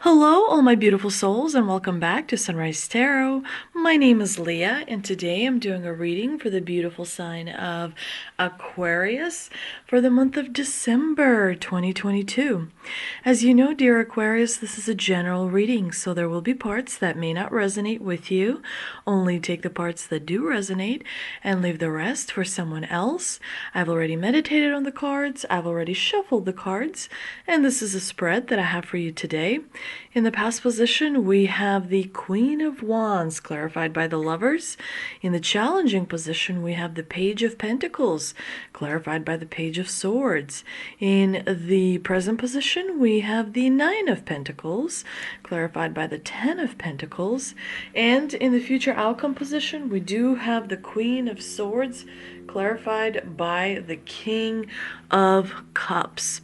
Hello, all my beautiful souls, and welcome back to Sunrise Tarot. My name is Leah, and today I'm doing a reading for the beautiful sign of Aquarius for the month of December 2022. As you know, dear Aquarius, this is a general reading, so there will be parts that may not resonate with you. Only take the parts that do resonate and leave the rest for someone else. I've already meditated on the cards, I've already shuffled the cards, and this is a spread that I have for you today. In the past position, we have the Queen of Wands, clarified by the Lovers. In the challenging position, we have the Page of Pentacles, clarified by the Page of Swords. In the present position, we have the Nine of Pentacles, clarified by the Ten of Pentacles. And in the future outcome position, we do have the Queen of Swords, clarified by the King of Cups.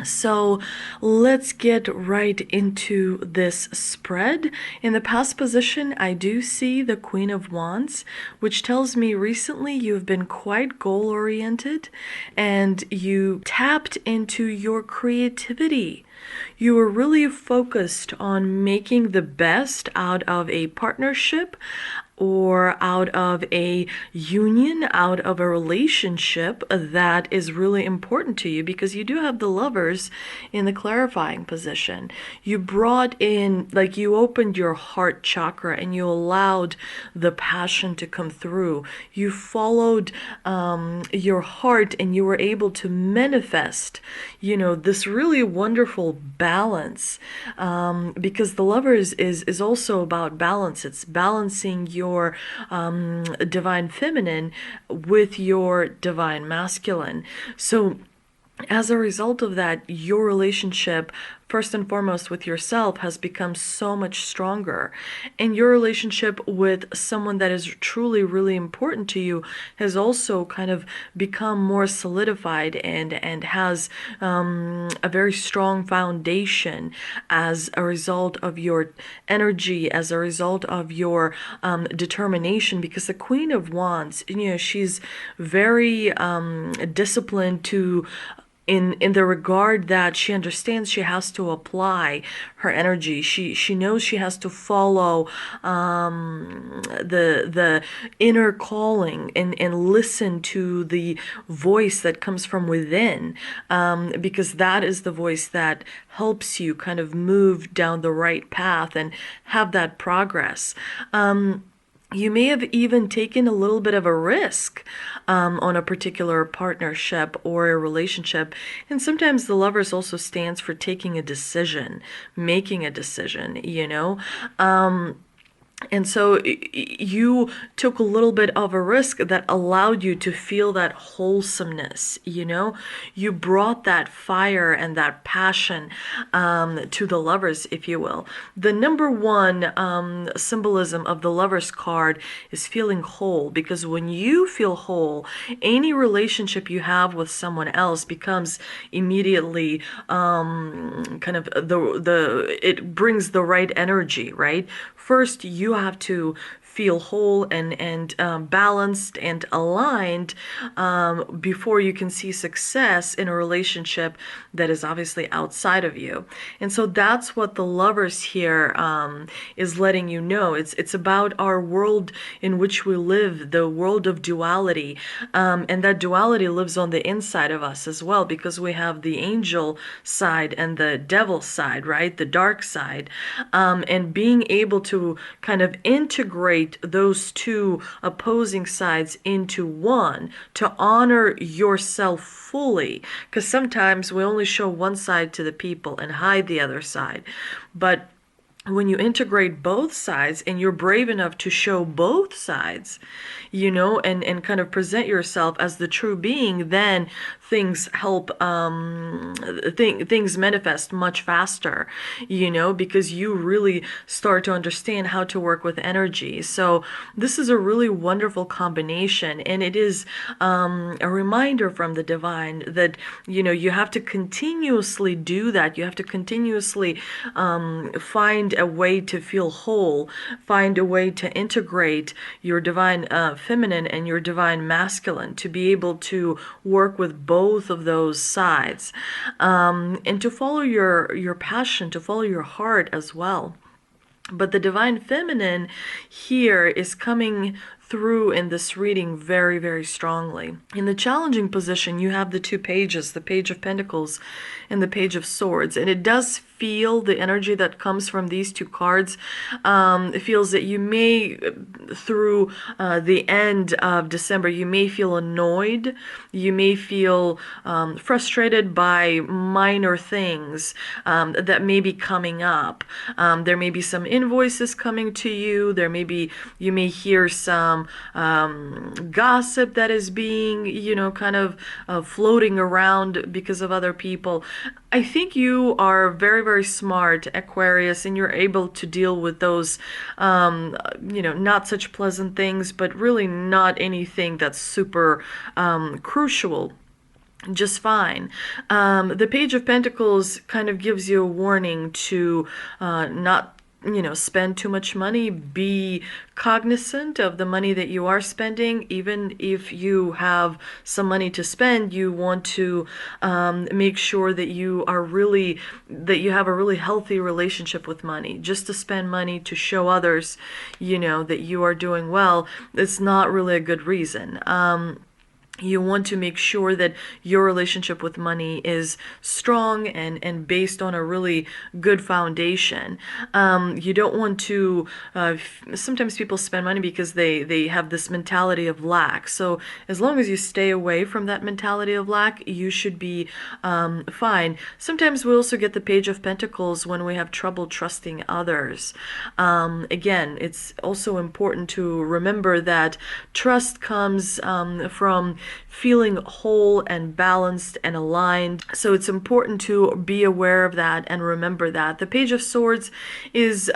So let's get right into this spread. In the past position, I do see the Queen of Wands, which tells me recently you've been quite goal-oriented and you tapped into your creativity. You were really focused on making the best out of a partnership or out of a union, out of a relationship that is really important to you, because you do have the Lovers in the clarifying position. You brought in, like, you opened your heart chakra and you allowed the passion to come through. You followed your heart and you were able to manifest, this really wonderful balance, because the Lovers is also about balance. It's balancing your divine feminine with your divine masculine. So as a result of that, your relationship, first and foremost with yourself, has become so much stronger. And your relationship with someone that is truly really important to you has also kind of become more solidified and has a very strong foundation as a result of your energy, as a result of your determination. Because the Queen of Wands, she's very disciplined to in the regard that she understands she has to apply her energy. She knows she has to follow the inner calling and listen to the voice that comes from within, because that is the voice that helps you kind of move down the right path and have that progress. You may have even taken a little bit of a risk on a particular partnership or a relationship. And sometimes the Lovers also stands for taking a decision, making a decision, and so you took a little bit of a risk that allowed you to feel that wholesomeness, You brought that fire and that passion to the Lovers, if you will. The number one symbolism of the Lovers card is feeling whole, because when you feel whole, any relationship you have with someone else becomes immediately kind of it brings the right energy, right? First, you have to feel whole and balanced and aligned before you can see success in a relationship that is obviously outside of you. And so that's what the Lovers here is letting you know. It's about our world in which we live, the world of duality, and that duality lives on the inside of us as well, because we have the angel side and the devil side, right? The dark side, and being able to kind of integrate those two opposing sides into one, to honor yourself fully, because sometimes we only show one side to the people and hide the other side. But when you integrate both sides and you're brave enough to show both sides, and kind of present yourself as the true being, then things help, things manifest much faster, because you really start to understand how to work with energy. So this is a really wonderful combination, and it is a reminder from the divine that, you have to continuously do that. You have to continuously find a way to feel whole, find a way to integrate your divine feminine and your divine masculine, to be able to work with both both of those sides, and to follow your passion, to follow your heart as well. But the divine feminine here is coming through in this reading very, very strongly. In the challenging position, you have the two pages, the Page of Pentacles and the Page of Swords. And it does feel the energy that comes from these two cards. It feels that you may, through the end of December, you may feel annoyed. You may feel frustrated by minor things that may be coming up. There may be some invoices coming to you. You may hear some gossip that is being, kind of floating around because of other people. I think you are very, very smart, Aquarius, and you're able to deal with those, not such pleasant things, but really not anything that's super crucial. Just fine. The Page of Pentacles kind of gives you a warning to not spend too much money. Be cognizant of the money that you are spending. Even if you have some money to spend, you want to make sure that you have a really healthy relationship with money. Just to spend money to show others, that you are doing well, it's not really a good reason. You want to make sure that your relationship with money is strong and based on a really good foundation. You don't want to, sometimes people spend money because they have this mentality of lack. So as long as you stay away from that mentality of lack, you should be fine. Sometimes we also get the Page of Pentacles when we have trouble trusting others. Again, it's also important to remember that trust comes from feeling whole and balanced and aligned. So it's important to be aware of that and remember that. The Page of Swords is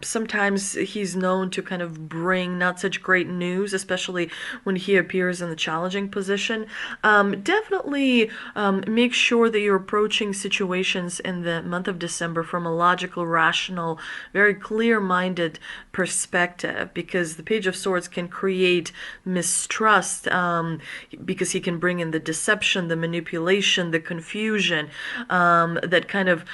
sometimes he's known to kind of bring not such great news, especially when he appears in the challenging position. Definitely make sure that you're approaching situations in the month of December from a logical, rational, very clear-minded perspective, because the Page of Swords can create mistrust, because he can bring in the deception, the manipulation, the confusion that kind of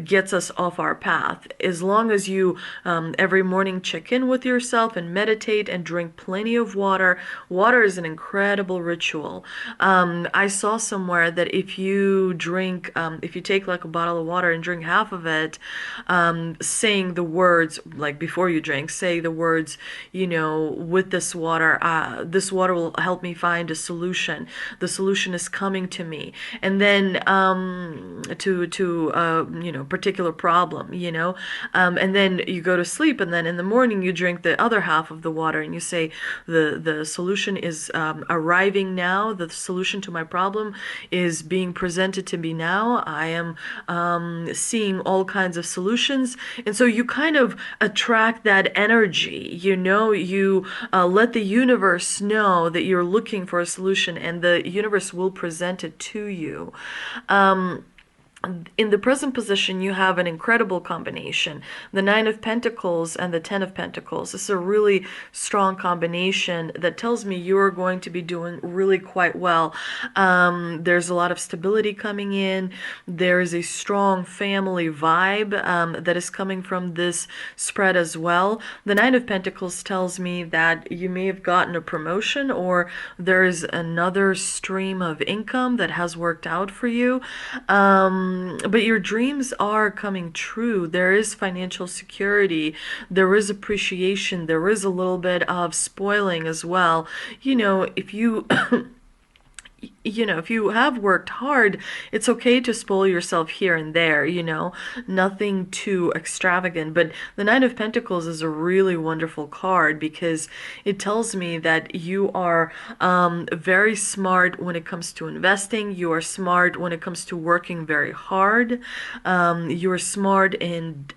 gets us off our path. As long as you every morning check in with yourself and meditate and drink plenty of water. Water is an incredible ritual. I saw somewhere that if you take like a bottle of water and drink half of it, saying the words, like before you drink, say the words, with this water will help me find a solution. The solution is coming to me. And then to particular problem, and then you go to sleep, and then in the morning you drink the other half of the water and you say the solution is arriving now. The solution to my problem is being presented to me now. I am seeing all kinds of solutions. And so you kind of attract that energy, you let the universe know that you're looking for a solution, and the universe will present it to you. In the present position, you have an incredible combination. The Nine of Pentacles and the Ten of Pentacles. This is a really strong combination that tells me you're going to be doing really quite well. There's a lot of stability coming in. There is a strong family vibe that is coming from this spread as well. The Nine of Pentacles tells me that you may have gotten a promotion, or there is another stream of income that has worked out for you. But your dreams are coming true. There is financial security. There is appreciation. There is a little bit of spoiling as well. If you if you have worked hard, it's okay to spoil yourself here and there, nothing too extravagant. But the Nine of Pentacles is a really wonderful card because it tells me that you are very smart when it comes to investing. You are smart when it comes to working very hard. You are smart and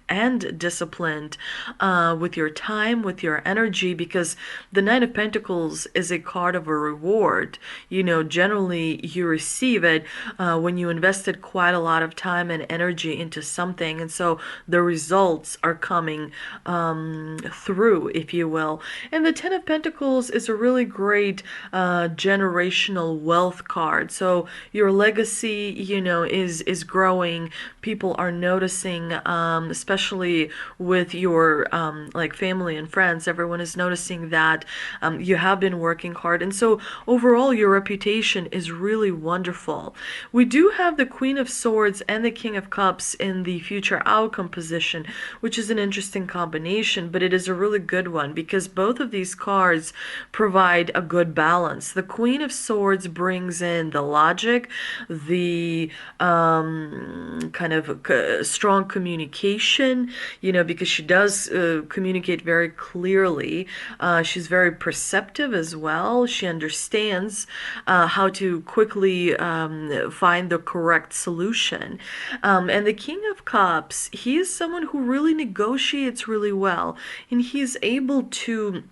disciplined with your time, with your energy, because the Nine of Pentacles is a card of a reward. Generally suddenly you receive it when you invested quite a lot of time and energy into something, and so the results are coming through, if you will. And the Ten of Pentacles is a really great generational wealth card. So your legacy, is growing. People are noticing, especially with your like family and friends. Everyone is noticing that you have been working hard, and so overall your reputation is really wonderful. We do have the Queen of Swords and the King of Cups in the future outcome position, which is an interesting combination, but it is a really good one because both of these cards provide a good balance. The Queen of Swords brings in the logic, the kind of strong communication, because she does communicate very clearly. She's very perceptive as well. She understands how to quickly find the correct solution. And the King of Cups, he is someone who really negotiates really well, and he's able to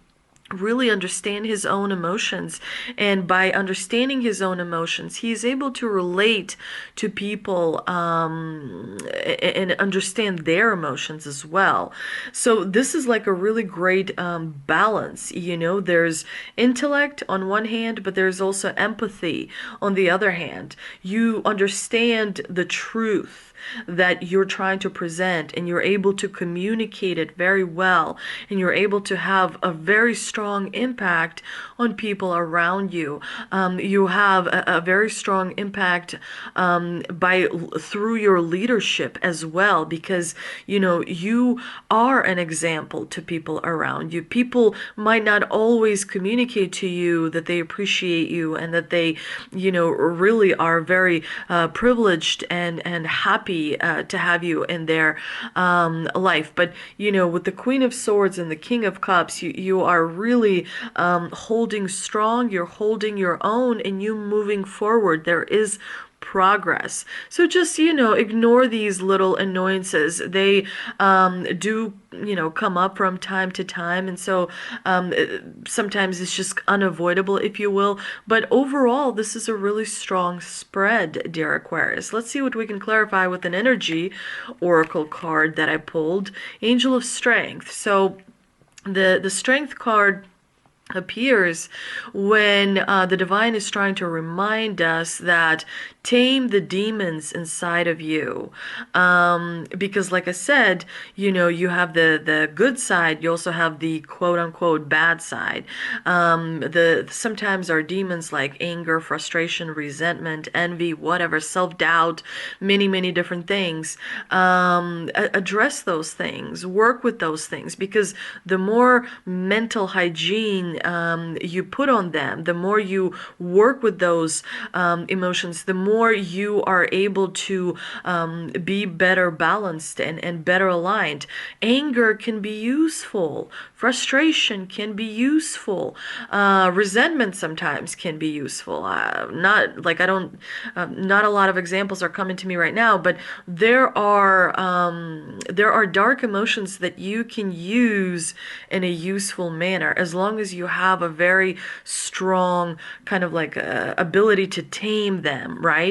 really understand his own emotions, and by understanding his own emotions he is able to relate to people and understand their emotions as well. So this is like a really great balance. There's intellect on one hand, but there's also empathy on the other hand. You understand the truth that you're trying to present, and you're able to communicate it very well, and you're able to have a very strong impact on people around you. You have a very strong impact through your leadership as well, because you are an example to people around you. People might not always communicate to you that they appreciate you and that they really are very privileged and happy to have you in their life. But with the Queen of Swords and the King of Cups, you are really holding strong. You're holding your own, and you moving forward. There is progress. So just ignore these little annoyances. They do come up from time to time, and so sometimes it's just unavoidable, if you will. But overall, this is a really strong spread, dear Aquarius. Let's see what we can clarify with an energy oracle card that I pulled. Angel of Strength. So the Strength card appears when the divine is trying to remind us that tame the demons inside of you, because like I said, you have the good side, you also have the quote-unquote bad side. Sometimes our demons like anger, frustration, resentment, envy, whatever, self-doubt, many different things. Address those things, work with those things, because the more mental hygiene you put on them, the more you work with those emotions, the more you are able to be better balanced and better aligned. Anger can be useful. Frustration can be useful. Resentment sometimes can be useful. Not a lot of examples are coming to me right now, but there are dark emotions that you can use in a useful manner, as long as you have a very strong kind of like ability to tame them, right?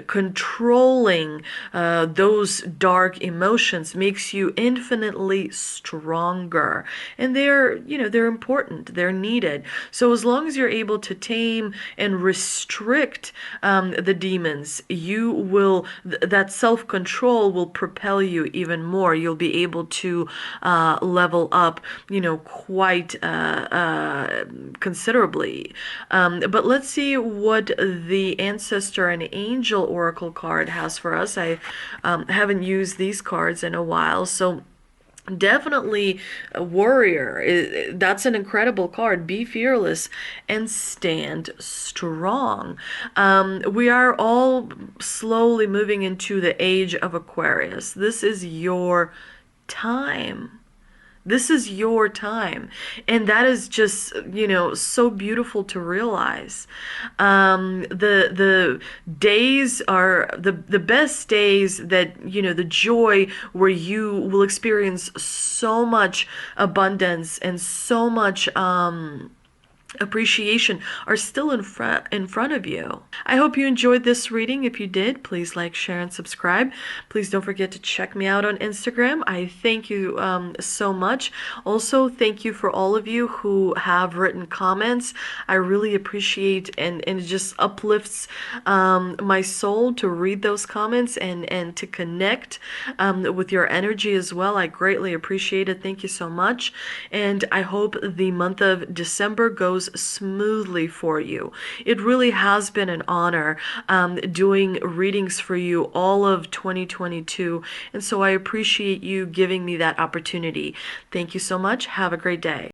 Controlling those dark emotions makes you infinitely stronger, and they're important, they're needed. So as long as you're able to tame and restrict the demons, you will that self-control will propel you even more. You'll be able to level up quite considerably. But let's see what the Ancestor and Angel Oracle card has for us. I haven't used these cards in a while, so definitely a warrior. That's an incredible card. Be fearless and stand strong. We are all slowly moving into the age of Aquarius. This is your time. This is your time. And that is just, so beautiful to realize. The days are the best days that, the joy where you will experience so much abundance and so much appreciation are still in front of you. I hope you enjoyed this reading. If you did, please like, share, and subscribe. Please don't forget to check me out on Instagram. I thank you so much. Also, thank you for all of you who have written comments. I really appreciate, and it just uplifts my soul to read those comments and to connect with your energy as well. I greatly appreciate it. Thank you so much. And I hope the month of December goes smoothly for you. It really has been an honor doing readings for you all of 2022, and so I appreciate you giving me that opportunity. Thank you so much. Have a great day.